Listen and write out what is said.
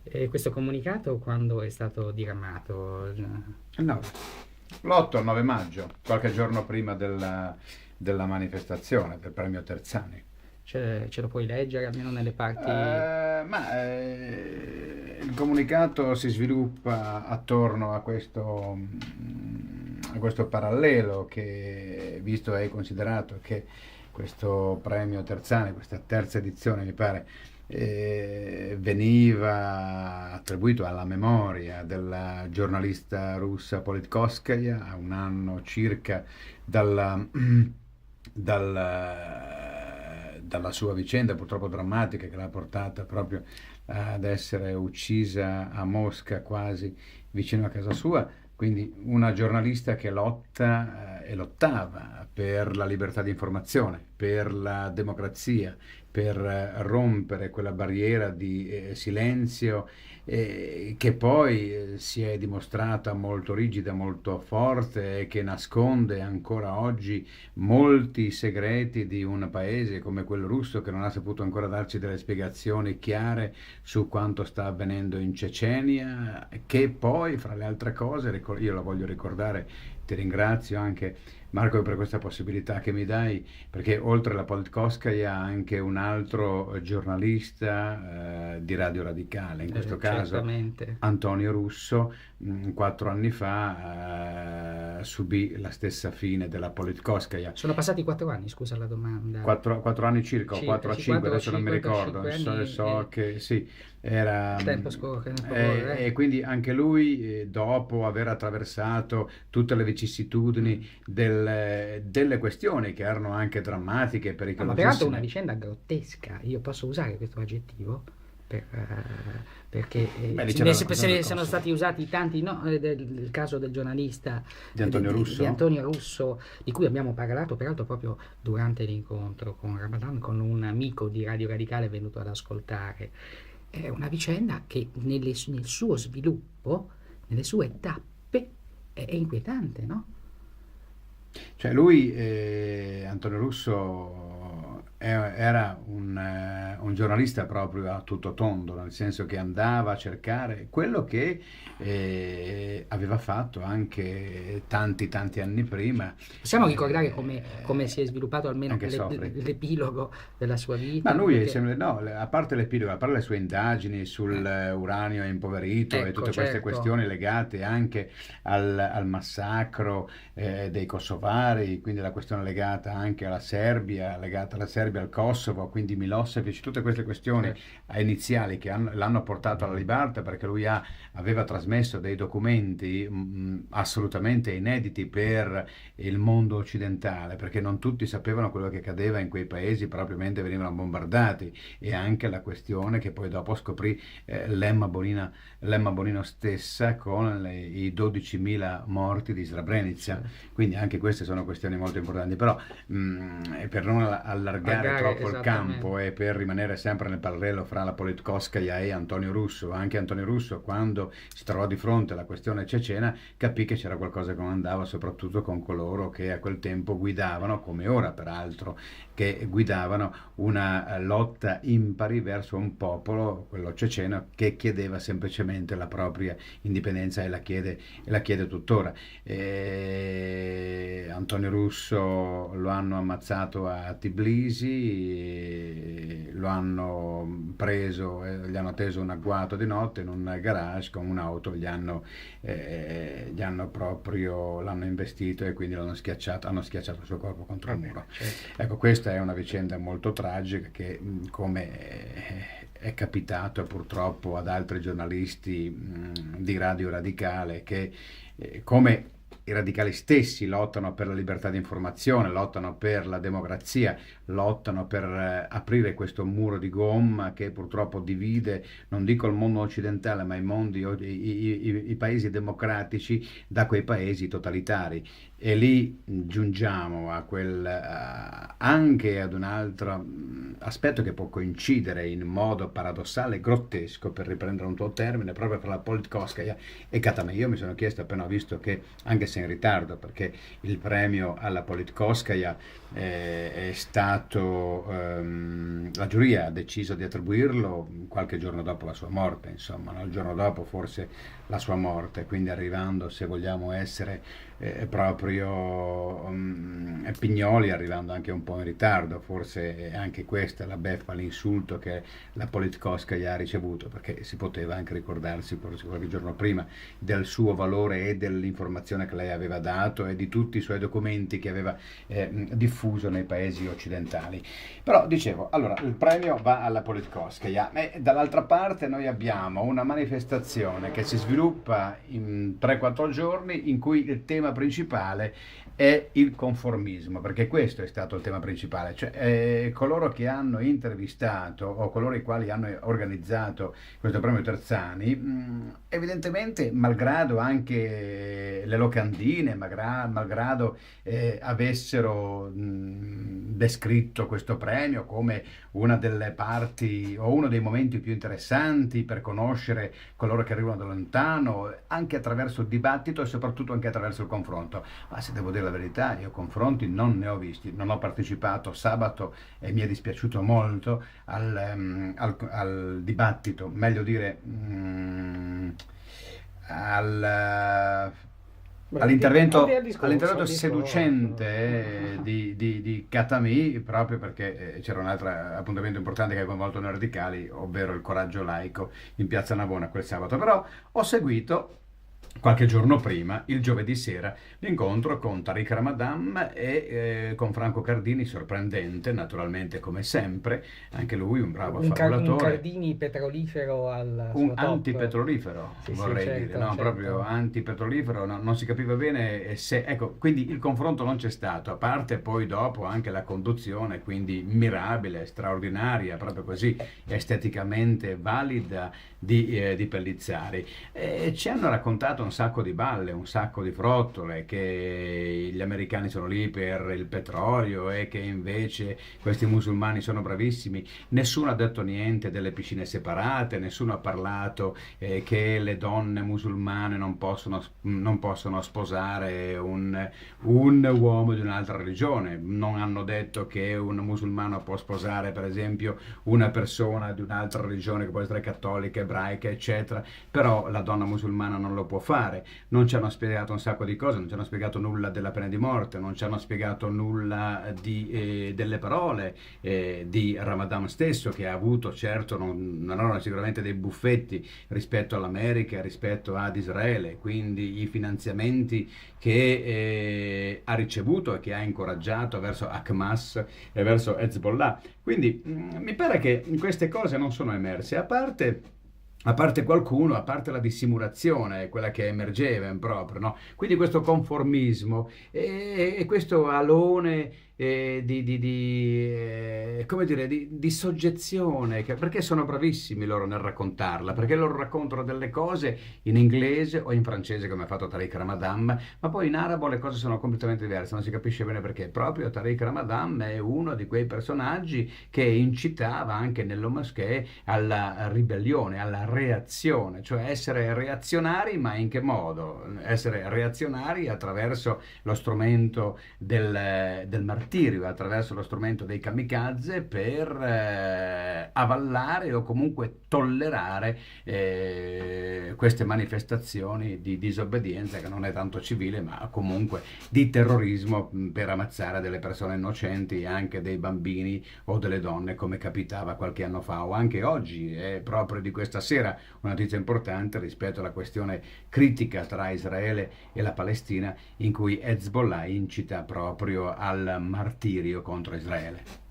E questo comunicato quando è stato diramato? No, l'8 o 9 maggio, qualche giorno prima della manifestazione del premio Terzani. Ce lo puoi leggere almeno nelle parti... Il comunicato si sviluppa attorno a questo parallelo che, visto e considerato che questo premio Terzani, questa terza edizione mi pare, veniva attribuito alla memoria della giornalista russa Politkovskaya a un anno circa dalla, dalla sua vicenda purtroppo drammatica che l'ha portata proprio ad essere uccisa a Mosca, quasi vicino a casa sua. Quindi una giornalista che lotta e lottava per la libertà di informazione, per la democrazia, per rompere quella barriera di silenzio che poi si è dimostrata molto rigida, molto forte e che nasconde ancora oggi molti segreti di un paese come quello russo che non ha saputo ancora darci delle spiegazioni chiare su quanto sta avvenendo in Cecenia, che poi, fra le altre cose, io la voglio ricordare, ti ringrazio anche Marco per questa possibilità che mi dai, perché oltre alla Politkovskaya anche un altro giornalista di Radio Radicale, in questo caso certamente. Antonio Russo, 4 anni fa subì la stessa fine della Politkovskaya. Sono passati 4 anni, scusa la domanda. 4 anni circa, o Circa, 4 a sì, 5, 4 o adesso non mi 5 per ricordo, 5 anni so che sì, era, il tempo scorre, ne può correre. e quindi anche lui, dopo aver attraversato tutte le vicissitudini delle questioni che erano anche drammatiche e No, ma peraltro è una pericolosissime. vicenda grottesca, io posso usare questo aggettivo? Perché Beh, lì c'era la se questione del ne sono Kosovo, stati usati tanti, no, del caso del giornalista di Antonio di Russo. Antonio Russo, di cui abbiamo parlato peraltro proprio durante l'incontro con Ramadan, con un amico di Radio Radicale venuto ad ascoltare. È una vicenda che nel suo sviluppo, nelle sue tappe, è inquietante, no? Cioè lui, Antonio Russo, era un giornalista proprio a tutto tondo, nel senso che andava a cercare quello che aveva fatto anche tanti tanti anni prima, Possiamo ricordare come si è sviluppato almeno anche Sofri. l'epilogo della sua Ma vita? lui, Perché, no, a parte l'epilogo, a parte le sue indagini sul uranio impoverito e ecco, tutte queste certo, questioni legate anche al massacro dei kosovari, quindi la questione legata alla Serbia, al Kosovo, quindi Milosevic, tutte queste questioni certo. iniziali che l'hanno portato alla ribalta perché lui aveva trasmesso dei documenti assolutamente inediti per il mondo occidentale, perché non tutti sapevano quello che accadeva in quei paesi proprio mentre venivano bombardati, e anche la questione che poi dopo scoprì Lemma Bonino stessa con i 12.000 morti di Srebrenica. Certo. Quindi anche queste sono questioni molto importanti, però per non allargare Pagare troppo il esattamente. campo e per rimanere sempre nel parallelo fra la Politkovskaya e Antonio Russo, anche Antonio Russo quando si trovò di fronte alla questione cecena capì che c'era qualcosa che non andava, soprattutto con coloro che a quel tempo guidavano, come ora peraltro, che guidavano una lotta impari verso un popolo, quello ceceno, che chiedeva semplicemente la propria indipendenza e la chiede tuttora. Antonio Russo lo hanno ammazzato a Tbilisi, lo hanno preso, gli hanno teso un agguato di notte in un garage con un'auto, l'hanno investito e quindi hanno schiacciato il suo corpo contro il Vabbè, muro. certo. Ecco, questa è una vicenda molto tragica che, come è capitato purtroppo ad altri giornalisti di Radio Radicale, che come i radicali stessi lottano per la libertà di informazione, lottano per la democrazia, lottano per aprire questo muro di gomma che purtroppo divide, non dico il mondo occidentale, ma i paesi democratici da quei paesi totalitari. E lì giungiamo anche ad un altro aspetto che può coincidere in modo paradossale e grottesco, per riprendere un tuo termine, proprio fra la Politkovskaya e Katamè. Io mi sono chiesto, appena ho visto che, anche se in ritardo, perché il premio alla Politkovskaya è stato, la giuria ha deciso di attribuirlo qualche giorno dopo la sua morte, insomma, no? Il giorno dopo forse la sua morte, quindi arrivando, se vogliamo essere proprio Pignoli, arrivando anche un po' in ritardo, forse anche questa è la beffa, l'insulto che la Politkovskaya ha ricevuto, perché si poteva anche ricordarsi forse qualche giorno prima del suo valore e dell'informazione che lei aveva dato e di tutti i suoi documenti che aveva diffuso nei paesi occidentali. Però dicevo, allora il premio va alla Politkovskaya e dall'altra parte noi abbiamo una manifestazione che si sviluppa in 3-4 giorni in cui il tema principale è il conformismo, perché questo è stato il tema principale, cioè coloro che hanno intervistato o coloro i quali hanno organizzato questo premio Terzani, evidentemente, malgrado anche le locandine, malgrado avessero descritto questo premio come una delle parti o uno dei momenti più interessanti per conoscere coloro che arrivano da lontano, anche attraverso il dibattito e soprattutto anche attraverso il confronto. Ma se devo dire la verità, io confronti non ne ho visti, non ho partecipato sabato e mi è dispiaciuto molto al dibattito, meglio dire Beh, all'intervento, al discorso, seducente di Khatami, proprio perché c'era un altro appuntamento importante che ha coinvolto noi radicali, ovvero il coraggio laico in Piazza Navona quel sabato. Però ho seguito qualche giorno prima, il giovedì sera, l'incontro con Tariq Ramadan e con Franco Cardini, sorprendente naturalmente come sempre, anche lui un bravo un fabulatore. Cardini petrolifero al Un suo top. antipetrolifero, Sì, vorrei certo, dire, no? certo. Proprio antipetrolifero, non si capiva bene se, ecco, quindi il confronto non c'è stato, a parte poi dopo anche la conduzione, quindi mirabile, straordinaria, proprio così esteticamente valida di Pellizzari. Ci hanno raccontato un sacco di balle, un sacco di frottole, che gli americani sono lì per il petrolio e che invece questi musulmani sono bravissimi. Nessuno ha detto niente delle piscine separate, nessuno ha parlato che le donne musulmane non possono sposare un uomo di un'altra religione, non hanno detto che un musulmano può sposare per esempio una persona di un'altra religione che può essere cattolica, ebraica, eccetera, però la donna musulmana non lo può fare. Non ci hanno spiegato un sacco di cose, non ci hanno spiegato nulla della pena di morte, non ci hanno spiegato nulla delle parole di Ramadan stesso, che ha avuto, certo, non erano sicuramente dei buffetti rispetto all'America, rispetto ad Israele, quindi i finanziamenti che ha ricevuto e che ha incoraggiato verso Hamas e verso Hezbollah. Quindi mi pare che queste cose non sono emerse, a parte qualcuno, a parte la dissimulazione, quella che emergeva in proprio, no? Quindi questo conformismo e questo alone come dire, di soggezione, perché sono bravissimi loro nel raccontarla, perché loro raccontano delle cose in inglese o in francese come ha fatto Tariq Ramadan, ma poi in arabo le cose sono completamente diverse, non si capisce bene perché. Proprio Tariq Ramadan è uno di quei personaggi che incitava anche nelle moschee alla ribellione, alla reazione, cioè essere reazionari, ma in che modo? Essere reazionari attraverso lo strumento del martirio, attraverso lo strumento dei kamikaze, per avallare o comunque tollerare queste manifestazioni di disobbedienza, che non è tanto civile ma comunque di terrorismo, per ammazzare delle persone innocenti, anche dei bambini o delle donne, come capitava qualche anno fa o anche oggi. È proprio di questa sera una notizia importante rispetto alla questione critica tra Israele e la Palestina, in cui Hezbollah incita proprio al martirio contro Israele.